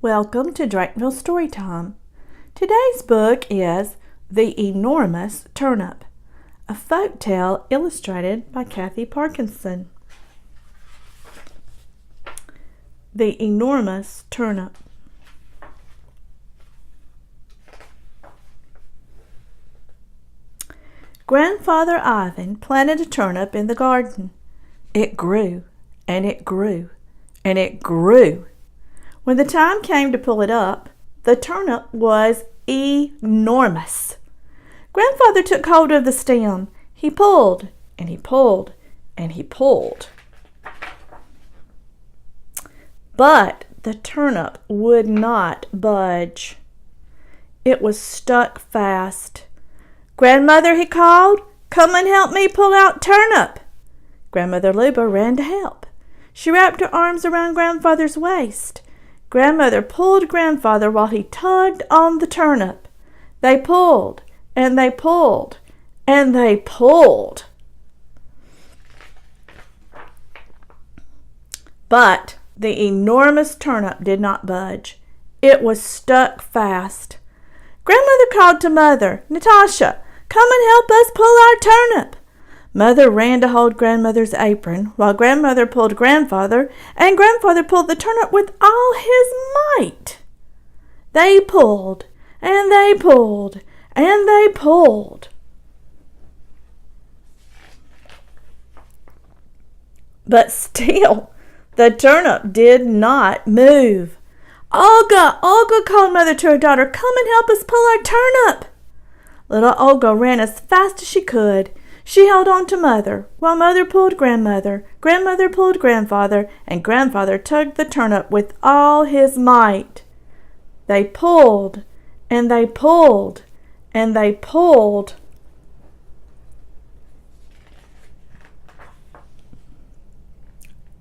Welcome to Drakeville Storytime. Today's book is The Enormous Turnip, a folk tale illustrated by Kathy Parkinson. The Enormous Turnip. Grandfather Ivan planted a turnip in the garden. It grew, and it grew, and it grew. When the time came to pull it up, the turnip was enormous. Grandfather took hold of the stem. He pulled, and he pulled, and he pulled. But the turnip would not budge. It was stuck fast. "Grandmother," he called, "come and help me pull out turnip." Grandmother Luba ran to help. She wrapped her arms around Grandfather's waist. Grandmother pulled Grandfather while he tugged on the turnip. They pulled, and they pulled, and they pulled. But the enormous turnip did not budge. It was stuck fast. Grandmother called to Mother, "Natasha, come and help us pull our turnip." Mother ran to hold Grandmother's apron while Grandmother pulled Grandfather, and Grandfather pulled the turnip with all his might. They pulled, and they pulled, and they pulled. But still, the turnip did not move. "Olga, Olga," called Mother to her daughter, "come and help us pull our turnip." Little Olga ran as fast as she could. She held on to Mother, while Mother pulled Grandmother, Grandmother pulled Grandfather, and Grandfather tugged the turnip with all his might. They pulled, and they pulled, and they pulled.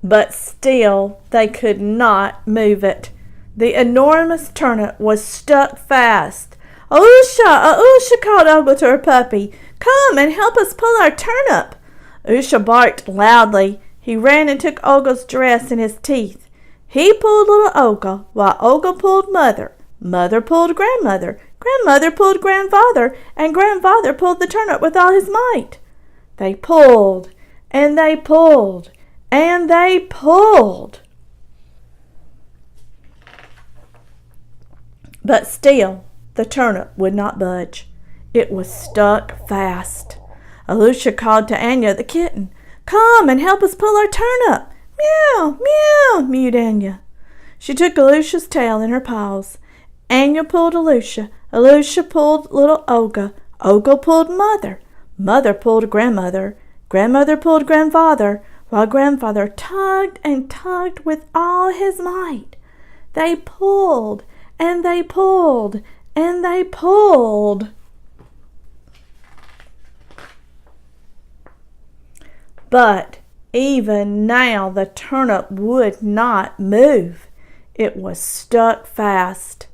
But still they could not move it. The enormous turnip was stuck fast. "Usha, Usha," called Olga to her puppy, "come and help us pull our turnip." Usha barked loudly. He ran and took Olga's dress in his teeth. He pulled little Olga, while Olga pulled Mother. Mother pulled Grandmother. Grandmother pulled Grandfather, and Grandfather pulled the turnip with all his might. They pulled, and they pulled, and they pulled. But still, the turnip would not budge. It was stuck fast. Alusha called to Anya the kitten, "Come and help us pull our turnip." "Meow, meow," mewed Anya. She took Alusha's tail in her paws. Anya pulled Alusha. Alusha pulled little Olga. Olga pulled Mother. Mother pulled Grandmother. Grandmother pulled Grandfather, while Grandfather tugged and tugged with all his might. They pulled, and they pulled, and they pulled. But even now the turnip would not move. It was stuck fast.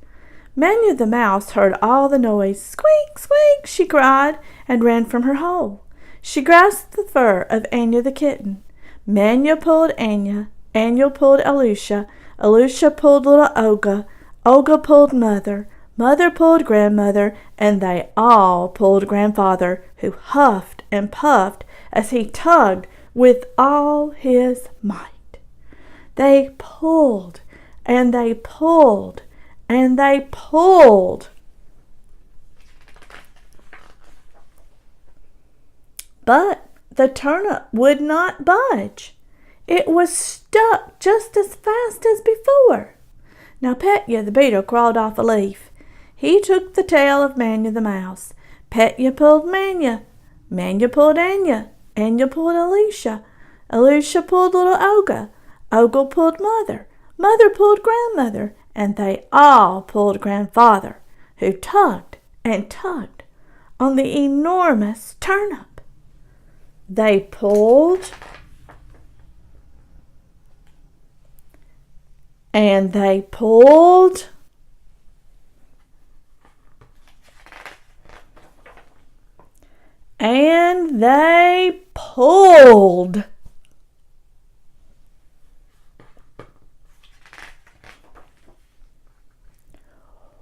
Manu the mouse heard all the noise. "Squeak, squeak," she cried, and ran from her hole. She grasped the fur of Anya the kitten. Manu pulled Anya. Anya pulled Alusha. Alusha pulled little Olga. Olga pulled Mother. Mother pulled Grandmother, and they all pulled Grandfather, who huffed and puffed as he tugged with all his might. They pulled, and they pulled, and they pulled. But the turnip would not budge. It was stuck just as fast as before. Now Petya the beetle crawled off a leaf. He took the tail of Manu the mouse. Petya pulled Manu. Manu pulled Anya. Anya pulled Alusha. Alusha pulled little Olga. Olga pulled Mother. Mother pulled Grandmother. And they all pulled Grandfather, who tugged and tugged on the enormous turnip. They pulled, and they pulled, and they pulled.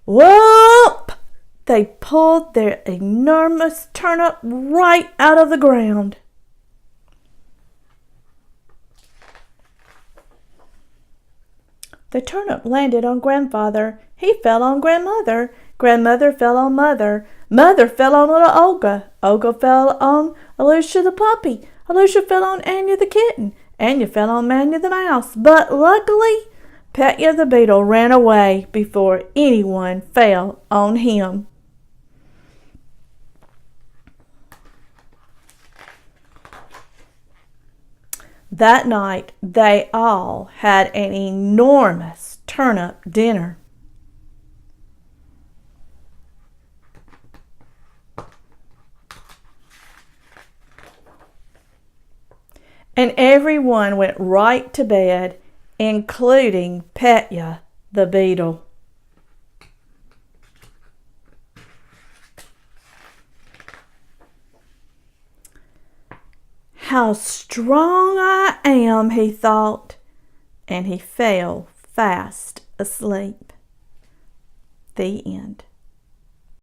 Whoop! They pulled their enormous turnip right out of the ground. The turnip landed on Grandfather. He fell on Grandmother. Grandmother fell on Mother. Mother fell on little Olga. Olga fell on Alusha the puppy. Alusha fell on Anya the kitten. Anya fell on Manya the mouse. But luckily, Petya the beetle ran away before anyone fell on him. That night, they all had an enormous turnip dinner. And everyone went right to bed, including Petya the beetle. How strong I am, he thought, and he fell fast asleep. The end.